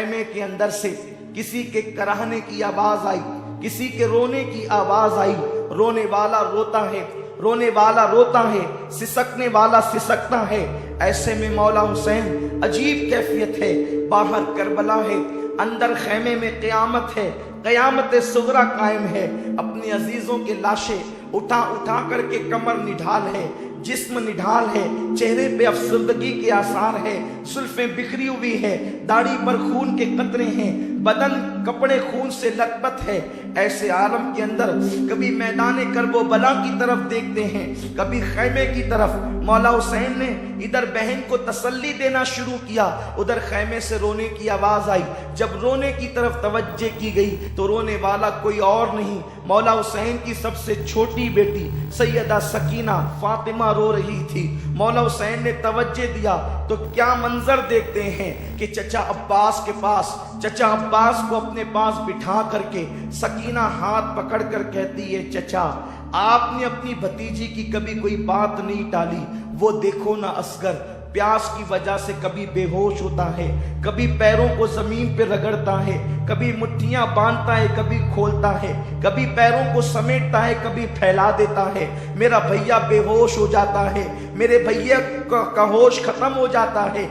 خیمے کے اندر سے کسی کے کراہنے کی آواز آئی، کسی کے رونے کی آواز آئی۔ رونے والا روتا ہے، رونے والا روتا ہے، سسکنے والا سسکتا ہے۔ ایسے میں مولا حسین عجیب کیفیت ہے، باہر کربلا ہے، اندر خیمے میں قیامت ہے، قیامت صغریٰ قائم ہے۔ اپنے عزیزوں کے لاشیں اٹھا اٹھا کر کے کمر نڈھال ہے، جسم نڈھال ہے، چہرے پہ افسردگی کے آثار ہے، زلفیں بکھری ہوئی ہے، داڑھی پر خون کے قطرے ہیں، بدن کپڑے خون سے لت پت ہے۔ ایسے عالم کے اندر کبھی میدان کرب و بلا کی طرف دیکھتے ہیں، کبھی خیمے کی طرف۔ مولا حسین نے ادھر بہن کو تسلی دینا شروع کیا، ادھر خیمے سے رونے کی آواز آئی۔ جب رونے کی طرف توجہ کی گئی تو رونے والا کوئی اور نہیں، مولا حسین کی سب سے چھوٹی بیٹی سیدہ سکینہ فاطمہ رو رہی تھی۔ مولا حسین نے توجہ دیا تو کیا منظر دیکھتے ہیں کہ چچا عباس کے پاس، چچا عباس کو اپنے پاس بٹھا کر کے سکینہ ہاتھ پکڑ کر کہتی ہے، چچا آپ نے اپنی بھتیجی کی کبھی کوئی بات نہیں ٹالی، وہ دیکھو نا اصغر پیاس کی وجہ سے کبھی بے ہوش ہوتا ہے، کبھی پیروں کو زمین پہ رگڑتا ہے، کبھی مٹھیاں باندھتا ہے، کبھی کھولتا ہے، کبھی پیروں کو سمیٹتا ہے، کبھی پھیلا دیتا ہے۔ میرا بھیا بے ہوش ہو جاتا ہے، میرے بھیا کا ہوش ختم ہو جاتا ہے۔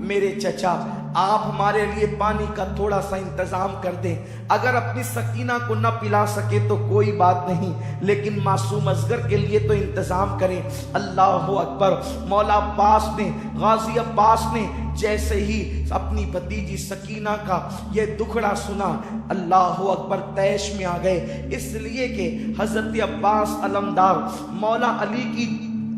میرے چچا آپ ہمارے لیے پانی کا تھوڑا سا انتظام کر دیں، اگر اپنی سکینہ کو نہ پلا سکے تو کوئی بات نہیں، لیکن معصوم اصغر کے لیے تو انتظام کریں۔ اللہ اکبر۔ مولا عباس نے، غازی عباس نے جیسے ہی اپنی بھتیجی سکینہ کا یہ دکھڑا سنا، اللہ اکبر طیش میں آ گئے، اس لیے کہ حضرت عباس علمدار مولا علی کی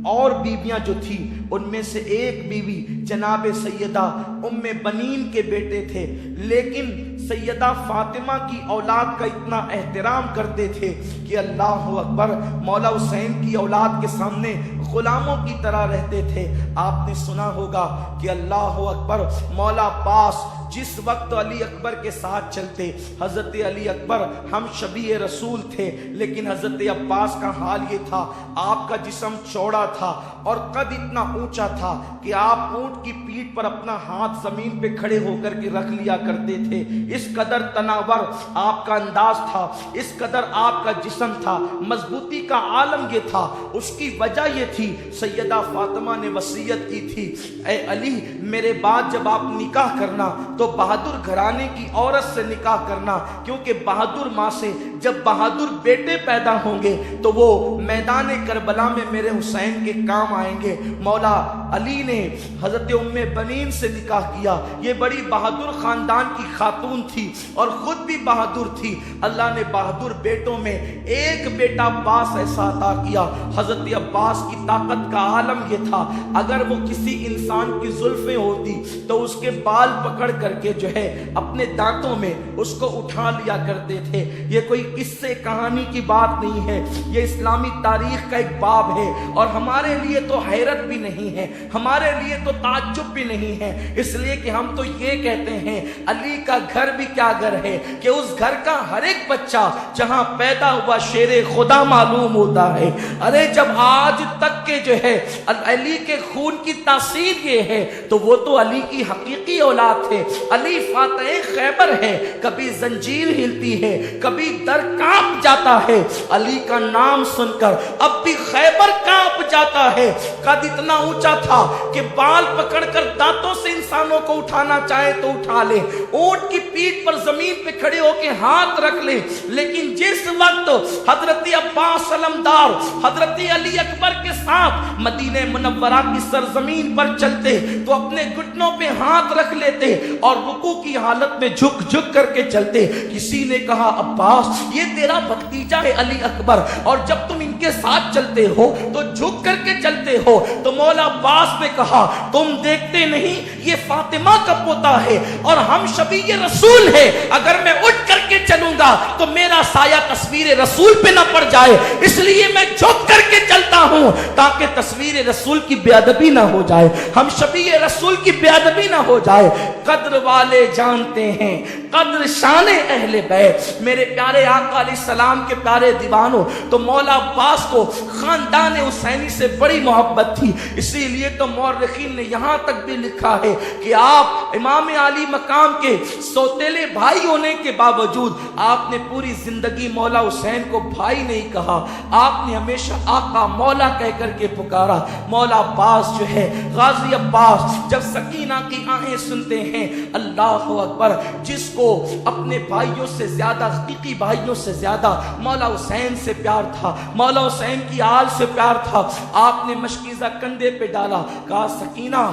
اور بیویاں جو تھی ان میں سے ایک بیوی جناب سیدہ ام بنین کے بیٹے تھے، لیکن سیدہ فاطمہ کی اولاد کا اتنا احترام کرتے تھے کہ اللہ اکبر مولا حسین کی اولاد کے سامنے غلاموں کی طرح رہتے تھے۔ آپ نے سنا ہوگا کہ اللہ اکبر مولا عباس جس وقت علی اکبر کے ساتھ چلتے، حضرت علی اکبر ہم شبیہ رسول تھے، لیکن حضرت عباس کا حال یہ تھا، آپ کا جسم چوڑا تھا اور قد اتنا اونچا تھا کہ آپ اونٹ کی پیٹھ پر اپنا ہاتھ زمین پہ کھڑے ہو کر کے رکھ لیا کرتے تھے۔ اس قدر تناور آپ کا انداز تھا، اس قدر آپ کا جسم تھا، مضبوطی کا عالم یہ تھا۔ اس کی وجہ یہ تھی، سیدہ فاطمہ نے وصیت کی تھی، اے علی میرے بعد جب آپ نکاح کرنا تو بہادر گھرانے کی عورت سے نکاح کرنا، کیونکہ بہادر ماں سے جب بہادر بیٹے پیدا ہوں گے تو وہ میدان کربلا میں میرے حسین کے کام آئیں گے۔ مولا علی نے حضرت ام بنین سے نکاح کیا، یہ بڑی بہادر خاندان کی خاتون تھی اور خود بھی بہادر تھی۔ اللہ نے بہادر بیٹوں میں ایک بیٹا عباس ایسا عطا کیا۔ حضرت عباس کی طاقت کا عالم یہ تھا، اگر وہ کسی انسان کی زلفیں ہوتی تو اس کے بال پکڑ کر کے جو ہے اپنے دانتوں میں اس کو اٹھا لیا کرتے تھے۔ یہ کوئی قصے کہانی کی بات نہیں ہے، یہ اسلامی تاریخ کا ایک باب ہے، اور ہمارے لیے تو حیرت بھی نہیں ہے، ہمارے لیے تو تعجب بھی نہیں ہے، اس لیے کہ ہم تو یہ کہتے ہیں علی کا گھر بھی کیا گھر ہے کہ اس گھر کا ہر ایک بچہ جہاں پیدا ہوا شیر خدا معلوم ہوتا ہے۔ ارے جب آج تک کے جو ہے علی کے خون کی تاثیر یہ ہے تو وہ تو علی کی حقیقی اولاد تھے۔ علی فاتح خیبر ہے، کبھی زنجیر ہلتی ہے، کبھی در کانپ جاتا ہے علی کا نام سن کر، اب بھی خیبر کانپ جاتا ہے۔ قد اتنا اونچا تھا کہ بال پکڑ کر دانتوں سے انسانوں کو اٹھانا چاہے تو اٹھا لے، اونٹ کی پیٹھ پر زمین پہ کھڑے ہو کے ہاتھ رکھ لے، لیکن جس وقت حضرت عباس علمدار حضرت علی اکبر کے ساتھ مدینہ منورہ کی سرزمین پر چلتے تو اپنے گھٹنوں پہ ہاتھ رکھ لیتے اور رکوع کی حالت میں جھک جھک کر کے چلتے۔ کسی نے کہا عباس یہ تیرا بھتیجا ہے علی اکبر، اور جب تم ان کے ساتھ چلتے ہو تو جھک کر کے چلتے ہو۔ تو مولا عباس نے کہا تم دیکھتے نہیں یہ فاطمہ کا پوتا ہے اور ہم شبیہ رسول ہے، اگر میں اٹھ کر کے چلوں گا تو میرا سایہ تصویر رسول پہ نہ پڑ جائے، اس لیے میں جھک کر کے چلتا ہوں تاکہ تصویر رسول کی بے ادبی نہ ہو جائے، ہم شبیہ رسول کی بے ادبی نہ ہو جائے۔ قدر والے جانتے ہیں قدر شان اہل بیت، میرے پیارے آقا علیہ السلام کے پیارے دیوانوں، تو مولا عباس کو خاندان حسینی سے بڑی محبت تھی، اسی لیے تو مورخین نے یہاں تک بھی لکھا ہے کہ آپ امام علی مقام کے سوتیلے بھائی ہونے کے باوجود آپ نے پوری زندگی مولا حسین کو بھائی نہیں کہا، آپ نے ہمیشہ آقا مولا کہہ کر کے پکارا۔ مولا عباس جو ہے، غازی عباس جب سکینہ کی آہیں سنتے ہیں، اللہ اکبر، جس کو اپنے بھائیوں سے زیادہ، حقیقی بھائیوں سے زیادہ مولا حسین سے پیار تھا، مولا حسین کی آل سے پیار تھا، آپ نے مشکیزہ کندھے پہ ڈالا، کہا سکینہ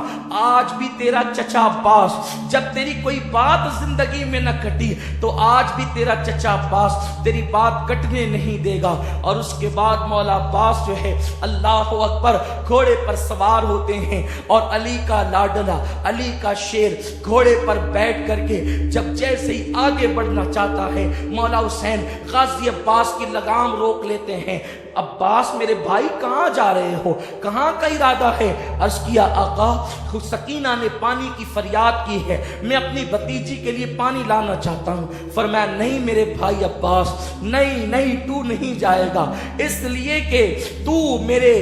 آج بھی تیرا چچا عباس، جب تیری کوئی بات زندگی میں نہ کٹی تو آج بھی تیرا چچا عباس تیری بات کٹنے نہیں دے گا۔ اور اس کے بعد مولا عباس جو ہے، اللہ اکبر، گھوڑے پر سوار ہوتے ہیں اور علی کا لاڈلا، علی کا شیر گھوڑے پر بیٹھ کر کے جب جیسے ہی آگے بڑھنا چاہتا ہے، مولا حسین غازی عباس کی لگام روک لیتے ہیں۔ عباس میرے بھائی کہاں جا رہے ہو، کہاں کا ارادہ ہے؟ عرض کیا آقا سکینہ نے پانی کی فریاد کی ہے، میں اپنی بھتیجی کے لیے پانی لانا چاہتا ہوں۔ فرمایا نہیں میرے بھائی عباس، نہیں تو نہیں جائے گا، اس لیے کہ تو میرے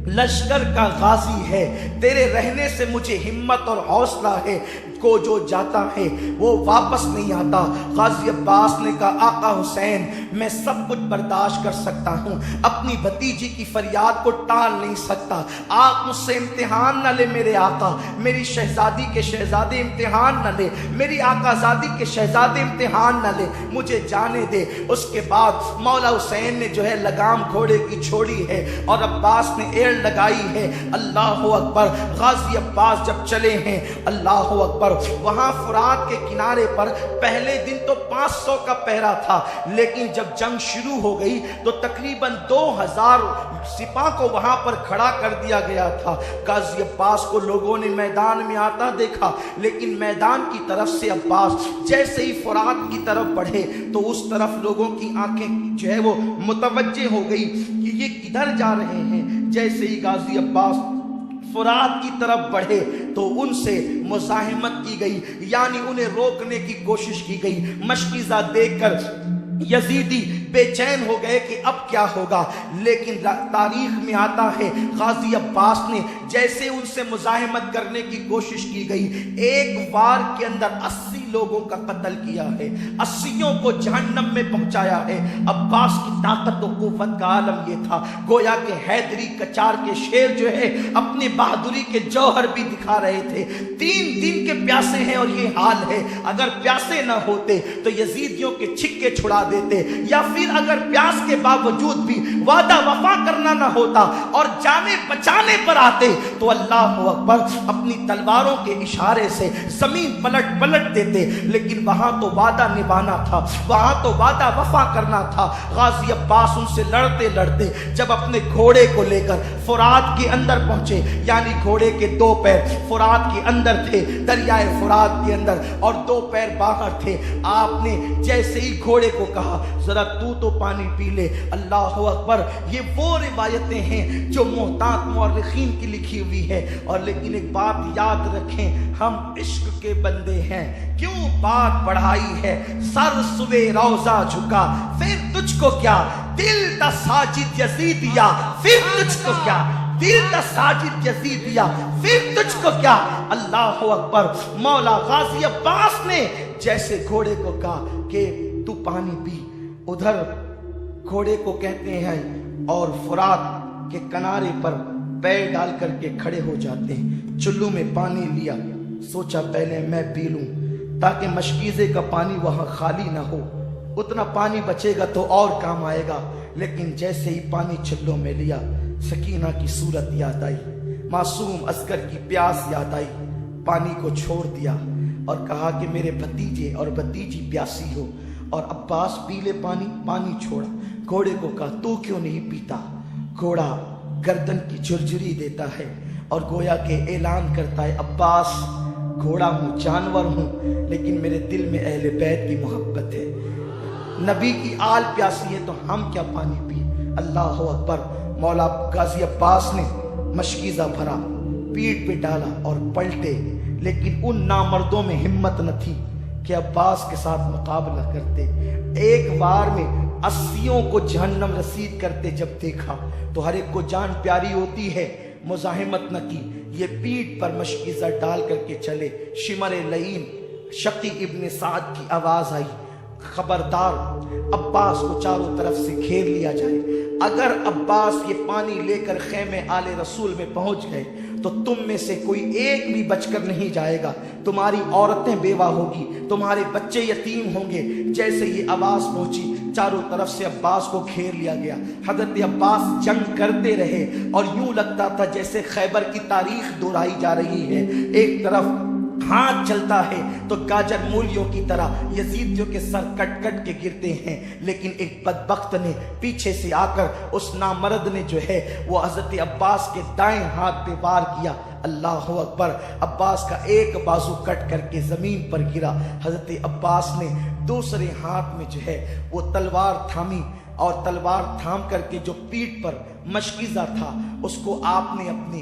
لشکر کا غازی ہے، تیرے رہنے سے مجھے ہمت اور حوصلہ ہے، کو جو جاتا ہے وہ واپس نہیں آتا۔ غازی عباس نے کہا آقا حسین میں سب کچھ برداشت کر سکتا ہوں، اپنی بھتیجی کی فریاد کو ٹال نہیں سکتا، آپ مجھ سے امتحان نہ لے میرے آقا، میری شہزادی کے شہزادے امتحان نہ لے، میری آقا زادی کے شہزادے امتحان نہ لے، مجھے جانے دے۔ اس کے بعد مولا حسین نے جو ہے لگام گھوڑے کی چھوڑی ہے اور عباس نے ایڑ لگائی ہے۔ اللہ اکبر، غازی عباس جب چلے ہیں، اللہ اکبر، وہاں فرات کے کنارے پر پہلے دن تو 500 کا پہرا تھا، لیکن جب جنگ شروع ہو گئی تو تقریباً 2000 سپاہ کو وہاں پر کھڑا کر دیا گیا تھا۔ غازی عباس کو لوگوں نے میدان میں آتا دیکھا، لیکن میدان کی طرف سے عباس جیسے ہی فرات کی طرف بڑھے تو اس طرف لوگوں کی آنکھیں جو ہے وہ متوجہ ہو گئی کہ یہ کدھر جا رہے ہیں۔ جیسے ہی غازی عباس فرات کی طرف بڑھے تو ان سے مزاحمت کی گئی، یعنی انہیں روکنے کی کوشش کی گئی۔ مشکیزہ دیکھ کر یزیدی بے چین ہو گئے کہ اب کیا ہوگا، لیکن تاریخ میں آتا ہے غازی عباس نے جیسے ان سے مزاحمت کرنے کی کوشش کی گئی، ایک وار کے اندر 80 لوگوں کا قتل کیا ہے، 80 کو جہنم میں پہنچایا ہے۔ عباس کی طاقت و قوت کا عالم یہ تھا، گویا کہ حیدری کچار کے شیر جو ہے اپنی بہادری کے جوہر بھی دکھا رہے تھے۔ 3 دن کے پیاسے ہیں اور یہ حال ہے، اگر پیاسے نہ ہوتے تو یزیدیوں کے چھکے چھڑا دیتے، یا پھر اگر پیاس کے باوجود بھی وعدہ وفا کرنا نہ ہوتا اور جانے بچانے پر آتے تو اللہ اکبر اپنی تلواروں کے اشارے سے زمین پلٹ دیتے، لیکن وہاں تو وعدہ نبھانا تھا، وہاں تو وعدہ وفا کرنا تھا۔ غازی عباس ان سے لڑتے جب اپنے گھوڑے کو لے کر فرات کے اندر پہنچے، یعنی گھوڑے کے 2 پیر فرات کے اندر تھے، دریائے فرات کے اندر، اور 2 پیر باہر تھے، آپ نے جیسے ہی گھوڑے کو کہا ذرا تو پانی پی لے۔ اللہ اکبر، یہ وہ روایتیں ہیں جو محتاط مورخین کی لکھی ہوئی ہے، اور لیکن ایک بات یاد رکھیں، ہم عشق کے بندے ہیں، کیوں بات بڑھائی ہے، سر سوے روزہ جھکا پھر تجھ کو کیا، دل دا ساجد یزیدیا پھر تجھ کو کیا، دل دا ساجد یزیدیا پھر تجھ کو کیا۔ اللہ اکبر، مولا غازی عباس نے جیسے گھوڑے کو کہا کہ تو پانی پی، ادھر گھوڑے کو کہتے ہیں اور فرات کے کنارے پر پیر ڈال کر کے کھڑے ہو جاتے ہیں۔ چلو میں پانی لیا، سوچا پہلے میں پی لوں تاکہ مشکیزے کا پانی وہاں خالی نہ ہو، اتنا پانی بچے گا تو اور کام آئے گا۔ لیکن جیسے ہی پانی چلو میں لیا، سکینہ کی صورت یاد آئی، معصوم اصغر کی پیاس یاد آئی، پانی کو چھوڑ دیا اور کہا کہ میرے بھتیجے اور بھتیجی پیاسی ہو، اور عباس پی لے پانی چھوڑا۔ گھوڑے کو کہا تو کیوں نہیں پیتا؟ گھوڑا گردن کی جھرجھری دیتا ہے اور گویا کہ اعلان کرتا ہے عباس گھوڑا ہوں، جانور ہوں، لیکن میرے دل میں اہل بیت کی محبت ہے، نبی کی آل پیاسی ہے تو ہم کیا پانی پیے۔ اللہ اکبر۔ مولا غازی عباس نے مشکیزہ بھرا، پیٹ پہ ڈالا اور پلٹے، لیکن ان نامردوں میں ہمت نہ تھی کہ عباس کے ساتھ مقابلہ کرتے۔ ایک بار میں 80 کو جہنم رسید کرتے جب دیکھا تو ہر ایک کو جان پیاری ہوتی ہے، مزاحمت نہ کی، یہ پیٹ پر مشکیزہ ڈال کر کے چلے۔ شمر لعین شقی ابن سعد کی آواز آئی، خبردار عباس کو چاروں طرف سے گھیر لیا جائے، اگر عباس یہ پانی لے کر خیمے آل رسول میں پہنچ گئے تو تم میں سے کوئی ایک بھی بچ کر نہیں جائے گا، تمہاری عورتیں بیوہ ہوگی، تمہارے بچے یتیم ہوں گے۔ جیسے یہ آواز پہنچی چاروں طرف سے عباس کو گھیر لیا گیا۔ حضرت عباس جنگ کرتے رہے اور یوں لگتا تھا جیسے خیبر کی تاریخ دہرائی جا رہی ہے۔ ایک طرف ہاتھ چلتا ہے تو گاجر مولیوں کی طرح یزیدیوں کے سر کٹ کٹ کے گرتے ہیں، لیکن ایک بدبخت نے پیچھے سے آ کر اس نامرد نے جو ہے وہ حضرت عباس کے دائیں ہاتھ پہ وار کیا۔ اللہ اکبر۔ عباس کا ایک بازو کٹ کر کے زمین پر گرا۔ حضرت عباس نے دوسرے ہاتھ میں جو ہے وہ تلوار تھامی، اور تلوار تھام کر کے جو پیٹھ پر مشکیزہ تھا اس کو آپ نے اپنی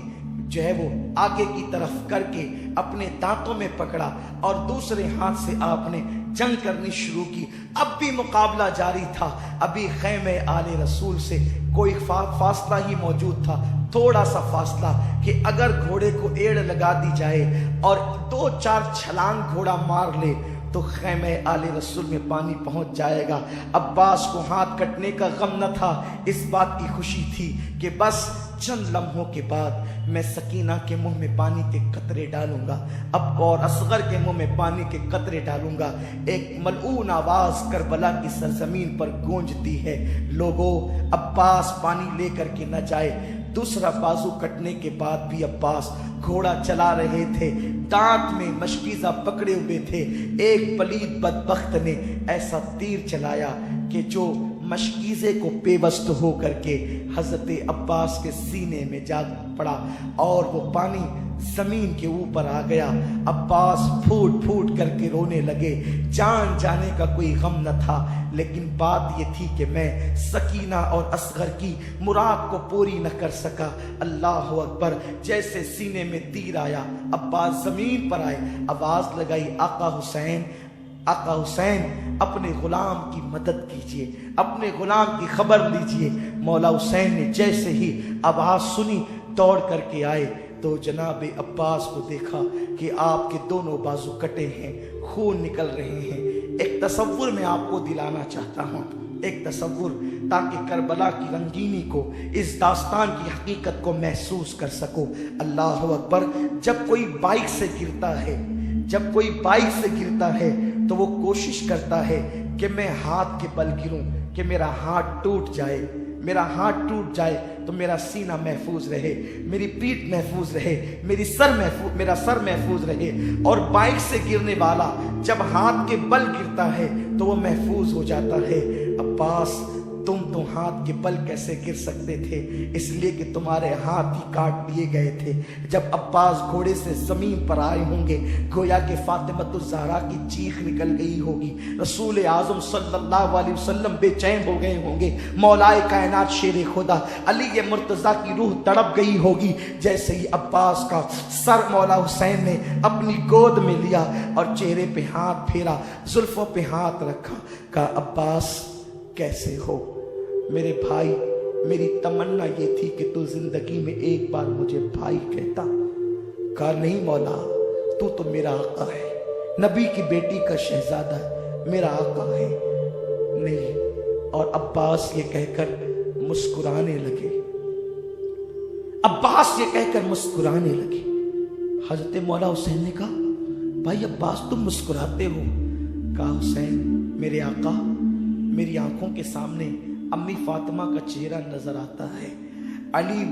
جو ہے وہ آگے کی طرف کر کے اپنے دانتوں میں پکڑا اور دوسرے ہاتھ سے آپ نے جنگ کرنی شروع کی۔ اب بھی مقابلہ جاری تھا، ابھی خیمے آل رسول سے کوئی فاصلہ ہی موجود تھا، تھوڑا سا فاصلہ کہ اگر گھوڑے کو ایڑ لگا دی جائے اور 2-4 چھلانگ گھوڑا مار لے تو خیمے آل رسول میں پانی پہنچ جائے گا۔ عباس کو ہاتھ کٹنے کا غم نہ تھا، اس بات کی خوشی تھی کہ بس چند لمحوں کے بعد میں سکینہ کے منہ میں پانی کے قطرے ڈالوں گا، اب اور اصغر کے منہ میں پانی کے قطرے ڈالوں گا۔ ایک ملعون آواز کربلا کی سرزمین پر گونجتی ہے، لوگوں عباس پانی لے کر کے نہ جائے۔ دوسرا بازو کٹنے کے بعد بھی عباس گھوڑا چلا رہے تھے، دانت میں مشکیزہ پکڑے ہوئے تھے۔ ایک پلید بدبخت نے ایسا تیر چلایا کہ جو مشکیزے کو پیوست ہو کر کے حضرت عباس کے سینے میں جا پڑا اور وہ پانی زمین کے اوپر آ گیا۔ عباس پھوٹ پھوٹ کر کے رونے لگے، جان جانے کا کوئی غم نہ تھا، لیکن بات یہ تھی کہ میں سکینہ اور اصغر کی مراد کو پوری نہ کر سکا۔ اللہ اکبر۔ جیسے سینے میں تیر آیا عباس زمین پر آئے، آواز لگائی، آقا حسین، آقا حسین، اپنے غلام کی مدد کیجئے، اپنے غلام کی خبر لیجئے۔ مولا حسین نے جیسے ہی آواز سنی دوڑ کر کے آئے تو جناب عباس کو دیکھا کہ آپ کے دونوں بازو کٹے ہیں، خون نکل رہے ہیں۔ ایک تصور میں آپ کو دلانا چاہتا ہوں، ایک تصور، تاکہ کربلا کی رنگینی کو، اس داستان کی حقیقت کو محسوس کر سکو۔ اللہ اکبر۔ جب کوئی بائک سے گرتا ہے، جب کوئی بائک سے گرتا ہے تو وہ کوشش کرتا ہے کہ میں ہاتھ کے بل گروں، کہ میرا ہاتھ ٹوٹ جائے، میرا ہاتھ ٹوٹ جائے تو میرا سینہ محفوظ رہے، میری پیٹھ محفوظ رہے، میرا سر محفوظ رہے۔ اور بائک سے گرنے والا جب ہاتھ کے بل گرتا ہے تو وہ محفوظ ہو جاتا ہے۔ عباس، تم تو ہاتھ کے بل کیسے گر سکتے تھے؟ اس لیے کہ تمہارے ہاتھ ہی کاٹ لیے گئے تھے۔ جب عباس گھوڑے سے زمین پر آئے ہوں گے، گویا کہ فاطمۃ الزہرا کی چیخ نکل گئی ہوگی، رسول اعظم صلی اللہ علیہ وسلم بے چین ہو گئے ہوں گے، مولائے کائنات شیر خدا علی مرتضیٰ کی روح تڑپ گئی ہوگی۔ جیسے ہی عباس کا سر مولا حسین نے اپنی گود میں لیا اور چہرے پہ ہاتھ پھیرا، زلفوں پہ ہاتھ رکھا، کہا عباس کیسے ہو میرے بھائی؟ میری تمنا یہ تھی کہ تو زندگی میں ایک بار مجھے بھائی کہتا۔ کہا نہیں مولا، تو میرا آقا ہے، نبی کی بیٹی کا شہزادہ میرا آقا ہے۔ نہیں۔ اور عباس یہ کہہ کر مسکرانے لگے، عباس یہ کہہ کر مسکرانے لگے۔ حضرت مولا حسین نے کہا بھائی عباس تم مسکراتے ہو؟ کہا حسین میرے آقا، میری آنکھوں کے سامنے امی فاطمہ کا چہرہ نظر آتا ہے، علی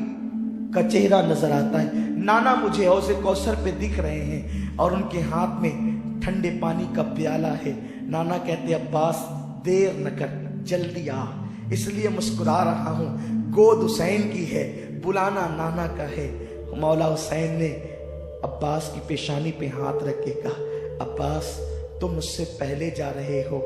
کا چہرہ نظر آتا ہے، نانا مجھے حوض کوثر پہ دکھ رہے ہیں اور ان کے ہاتھ میں ٹھنڈے پانی کا پیالہ ہے۔ نانا کہتے عباس دیر نہ کر، جلدی آ، اس لیے مسکرا رہا ہوں، گود حسین کی ہے، بلانا نانا کا ہے۔ مولا حسین نے عباس کی پیشانی پہ ہاتھ رکھ کے کہا عباس تم مجھ سے پہلے جا رہے ہو،